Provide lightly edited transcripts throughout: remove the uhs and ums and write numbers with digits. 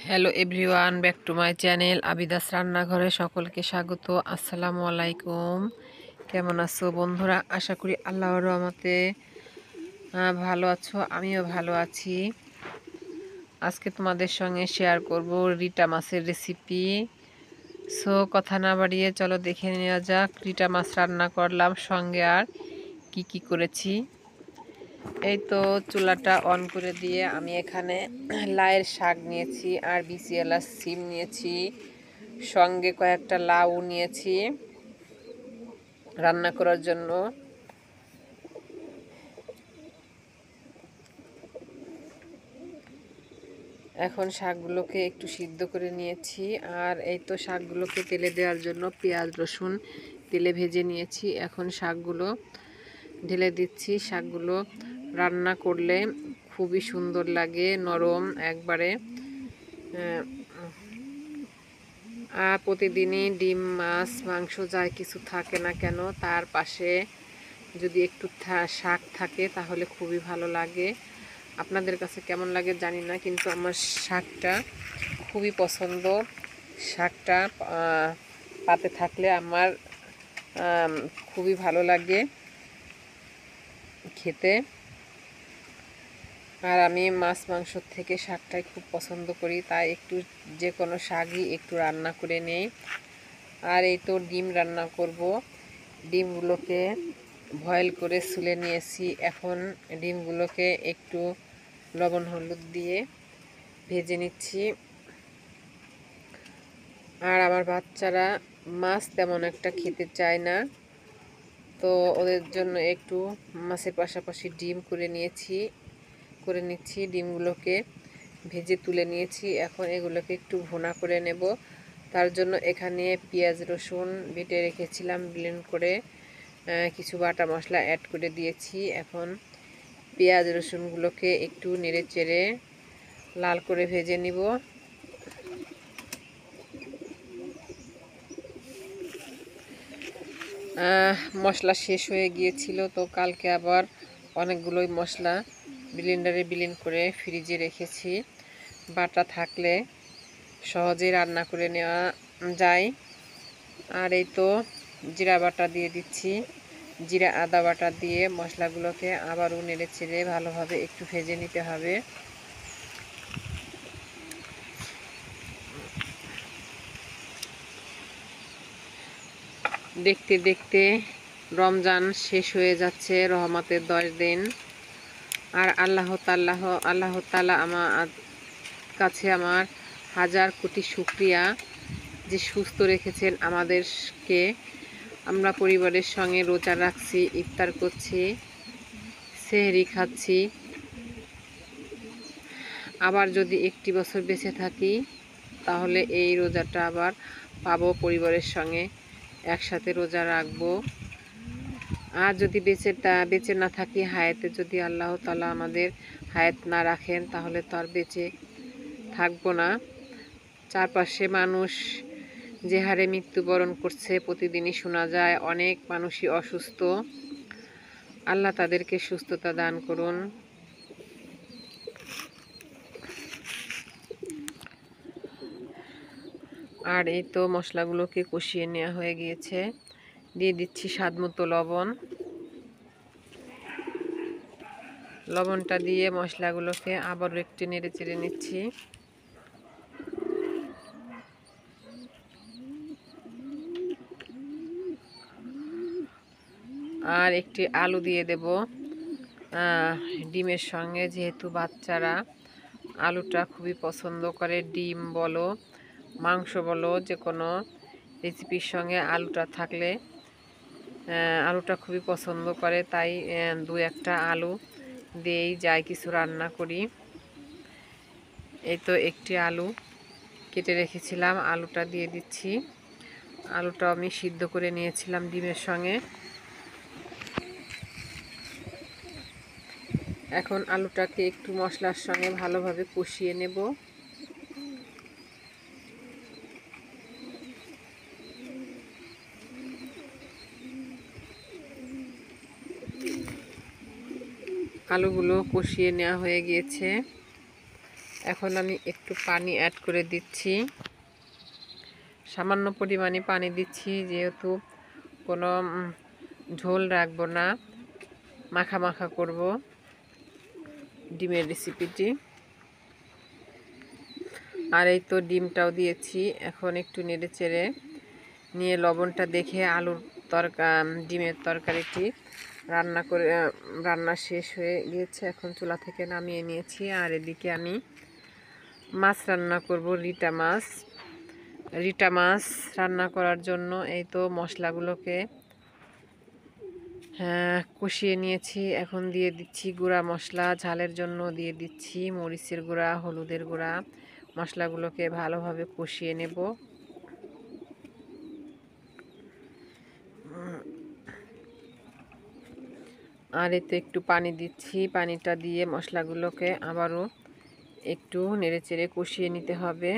Hello everyone, back to my channel Abidas রান্নাঘরে সকলকে স্বাগত। আসসালামু আলাইকুম। কেমন আছো বন্ধুরা? আশা করি আল্লাহর রহমতে ভালো আছো। আমিও ভালো আছি। আজকে তোমাদের সঙ্গে শেয়ার করব রিটা মাছের রেসিপি। সো কথা না বাড়িয়ে চলো দেখে নেওয়া যাক রিটা মাছ রান্না করলাম, সঙ্গে আর কি কি করেছি। এই তো চুলাটা অন করে দিয়ে আমি এখানে লাউয়ের শাক নিয়েছি আর বিসিএলা সিম নিয়েছি, সঙ্গে কয়েকটা লাউ নিয়েছি রান্না করার জন্য। এখন শাকগুলোকে একটু সিদ্ধ করে নিয়েছি আর এই তো শাকগুলোকে তেলে দেওয়ার জন্য পেঁয়াজ রসুন তেলে ভেজে নিয়েছি। এখন শাকগুলো ঢেলে দিচ্ছি। শাকগুলো রান্না করলে খুবই সুন্দর লাগে, নরম একবারে। আর প্রতিদিনই ডিম মাছ মাংস যাই কিছু থাকে না কেন, তার পাশে যদি একটু শাক থাকে তাহলে খুবই ভালো লাগে। আপনাদের কাছে কেমন লাগে জানি না, কিন্তু আমার শাকটা খুবই পছন্দ। শাকটা পাতে থাকলে আমার খুবই ভালো লাগে খেতে। আর আমি মাছ মাংসর থেকে শাকটাই খুব পছন্দ করি, তাই একটু যে কোনো শাকই একটু রান্না করে নেই। আর এই তো ডিম রান্না করব। ডিমগুলোকে বয়েল করে ছুলে নিয়েছি। এখন ডিমগুলোকে একটু লবণ হলুদ দিয়ে ভেজে নিচ্ছি। আর আমার বাচ্চারা মাছ তেমন একটা খেতে চায় না, তো ওদের জন্য একটু মাছের পাশাপাশি ডিম করে নিচ্ছি। ডিমগুলোকে ভেজে তুলে নিয়েছি। এখন এগুলোকে একটু ভুনা করে নেব। তার জন্য এখানে পেঁয়াজ রসুন বেটে রেখেছিলাম, ব্লেন্ড করে কিছু বাটা মশলা অ্যাড করে দিয়েছি। এখন পেঁয়াজ রসুনগুলোকে একটু নেড়ে চেড়ে লাল করে ভেজে নিব। মশলা শেষ হয়ে গিয়েছিল, তো কালকে আবার অনেকগুলোই মশলা ব্লেন্ডারে ব্লেন্ড করে ফ্রিজে রেখেছি। বাটা থাকলে সহজেই রান্না করে নেওয়া যায়। আর এই তো জিরা বাটা দিয়ে দিচ্ছি। জিরা আদা বাটা দিয়ে মশলাগুলোকে আবারও নেড়ে চেড়ে ভালোভাবে একটু ভেজে নিতে হবে। দেখতে দেখতে রমজান শেষ হয়ে যাচ্ছে, রহমতের 10 দিন। আর আল্লাহ তাআলা আমার কাছে আমার হাজার কোটি শুকরিয়া যে সুস্থ রেখেছেন আমাদেরকে। আমরা পরিবারের সঙ্গে রোজা রাখছি, ইফতার করছি, সেহরি খাচ্ছি। আবার যদি একটি বছর বেঁচে থাকি তাহলে এই রোজাটা আবার পাবো, পরিবারের সঙ্গে একসাথে রোজা রাখবো। আর যদি বেঁচে না থাকি, হায়াতে যদি আল্লাহ তাআলা আমাদের হায়াত না রাখেন, তাহলে তো আর বেঁচে থাকবো না। চারপাশে মানুষ যে হারে মৃত্যুবরণ করছে প্রতিদিনই শোনা যায়। অনেক মানুষই অসুস্থ। আল্লাহ তাদেরকে সুস্থতা দান করুন। আর এই তো মশলাগুলোকে কষিয়ে নেওয়া হয়ে গিয়েছে। দিয়ে দিচ্ছি স্বাদ মতো লবণ। লবণটা দিয়ে মশলাগুলোকে আবারও একটু নেড়ে চেড়ে নিচ্ছি। আর একটি আলু দিয়ে দেব ডিমের সঙ্গে, যেহেতু বাচ্চারা আলুটা খুবই পছন্দ করে। ডিম বলো মাংস বলো, যে কোনো রেসিপির সঙ্গে আলুটা থাকলে আলুটা খুবই পছন্দ করে, তাই দু একটা আলু দিয়েই যাই কিছু রান্না করি। এই তো একটি আলু কেটে রেখেছিলাম, আলুটা দিয়ে দিচ্ছি। আলুটা আমি সিদ্ধ করে নিয়েছিলাম ডিমের সঙ্গে। এখন আলুটাকে একটু মশলার সঙ্গে ভালোভাবে কষিয়ে নেব। আলুগুলো কষিয়ে নেওয়া হয়ে গিয়েছে। এখন আমি একটু পানি অ্যাড করে দিচ্ছি, সামান্য পরিমাণে পানি দিচ্ছি, যেহেতু কোনো ঝোল রাখবো না, মাখা মাখা করব ডিমের রেসিপিটি। আর এই তো ডিমটাও দিয়েছি। এখন একটু নেড়ে চেড়ে নিয়ে লবণটা দেখে আলুর ডিমের তরকারিটি রান্না শেষ হয়ে গিয়েছে। এখন চুলা থেকে নামিয়ে নিয়েছি। আর এদিকে আমি মাছ রান্না করব, রিটা মাছ রান্না করার জন্য এই তো মশলাগুলোকে কষিয়ে নিয়েছি। এখন দিয়ে দিচ্ছি গুঁড়া মশলা, ঝালের জন্য দিয়ে দিচ্ছি মরিচের গুঁড়া, হলুদের গুঁড়া। মশলাগুলোকে ভালোভাবে কষিয়ে নেব। আর এতে একটু পানি দিচ্ছি, পানিটা দিয়ে মশলাগুলোকে আবারও একটু নেড়েচেড়ে কষিয়ে নিতে হবে।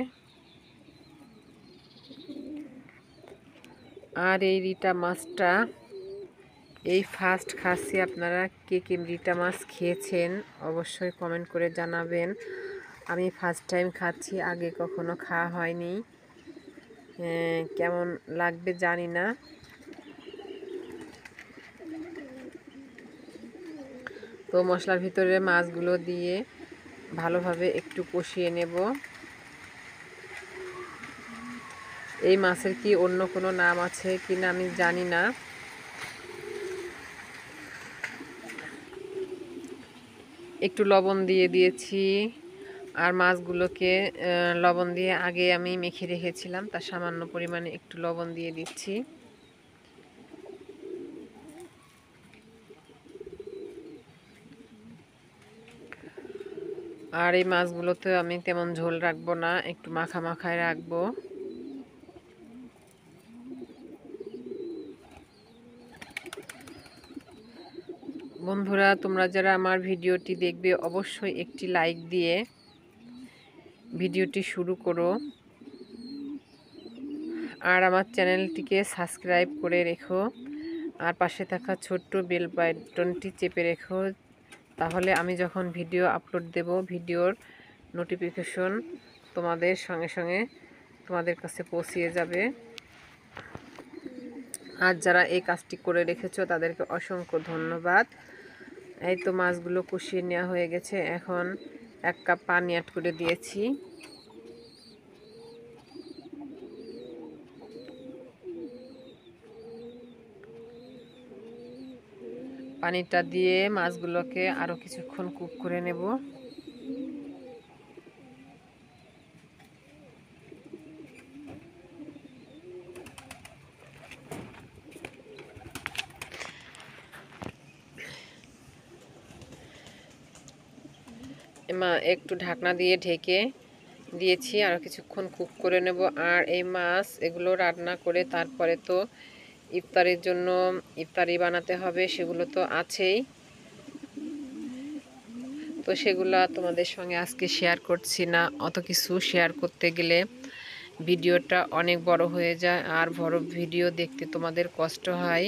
আর এই রিটা মাছটা এই ফার্স্ট খাচ্ছি। আপনারা কে কে রিটা মাছ খেয়েছেন অবশ্যই কমেন্ট করে জানাবেন। আমি ফার্স্ট টাইম খাচ্ছি, আগে কখনো খাওয়া হয়নি। কেমন লাগবে জানি না। তো মশলার ভিতরে মাছগুলো দিয়ে ভালোভাবে একটু কষিয়ে নেব। এই মাছের কি অন্য কোনো নাম আছে কিনা আমি জানি না। একটু লবণ দিয়ে দিয়েছি। আর মাছগুলোকে লবণ দিয়ে আগে আমি মেখে রেখেছিলাম, তার সামান্য পরিমাণে একটু লবণ দিয়ে দিচ্ছি। আর এই মাছগুলোতে আমি তেমন ঝোল রাখবো না, একটু মাখা মাখায় রাখবো। বন্ধুরা, তোমরা যারা আমার ভিডিওটি দেখবে অবশ্যই একটি লাইক দিয়ে ভিডিওটি শুরু করো। আর আমার চ্যানেলটিকে সাবস্ক্রাইব করে রেখো। আর পাশে থাকা ছোট্ট বেল বাটনটি চেপে রেখো, তাহলে আমি যখন ভিডিও আপলোড দেব ভিডিওর নোটিফিকেশন তোমাদের সঙ্গে সঙ্গে তোমাদের কাছে পৌঁছিয়ে যাবে। আর যারা এই কাজটি করে রেখেছো তাদেরকে অসংখ্য ধন্যবাদ। এই তো মাছগুলো কষিয়ে নেওয়া হয়ে গেছে। এখন 1 কাপ পানি অ্যাড করে দিয়েছি। পানিটা দিয়ে মাছগুলোকে আরও কিছুক্ষণ কুক করে নেব। একটু ঢাকনা দিয়ে ঢেকে দিয়েছি, আরও কিছুক্ষণ কুক করে নেব। আর এই মাছ এগুলো রান্না করে তারপরে তো ইফতারির জন্য ইফতারি বানাতে হবে, সেগুলো তো আছেই। তো সেগুলো তোমাদের সঙ্গে আজকে শেয়ার করছি না। অত কিছু শেয়ার করতে গেলে ভিডিওটা অনেক বড় হয়ে যায়, আর বড় ভিডিও দেখতে তোমাদের কষ্ট হয়।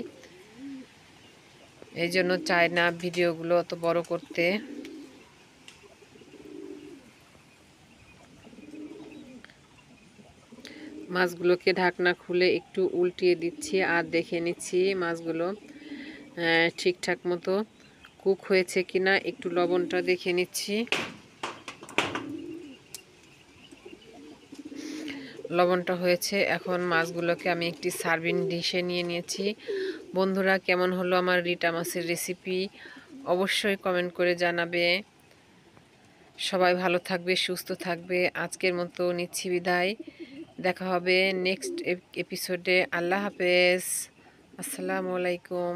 এই জন্য চাই না ভিডিওগুলো অত বড় করতে। মাছগুলোকে ঢাকনা খুলে একটু উল্টিয়ে দিচ্ছি আর দেখে নিচ্ছি মাছগুলো ঠিকঠাক মতো কুক হয়েছে কিনা। একটু লবণটা দেখে নিচ্ছি। লবণটা হয়েছে। এখন মাছগুলোকে আমি একটি সার্ভিং ডিশে নিয়ে নিয়েছি। বন্ধুরা, কেমন হলো আমার রিটা মাছের রেসিপি অবশ্যই কমেন্ট করে জানাবে। সবাই ভালো থাকবে, সুস্থ থাকবে। আজকের মতো নিচ্ছি বিদায়। দেখা হবে নেক্সট এপিসোডে। আল্লাহ হাফেজ। আসসালামু আলাইকুম।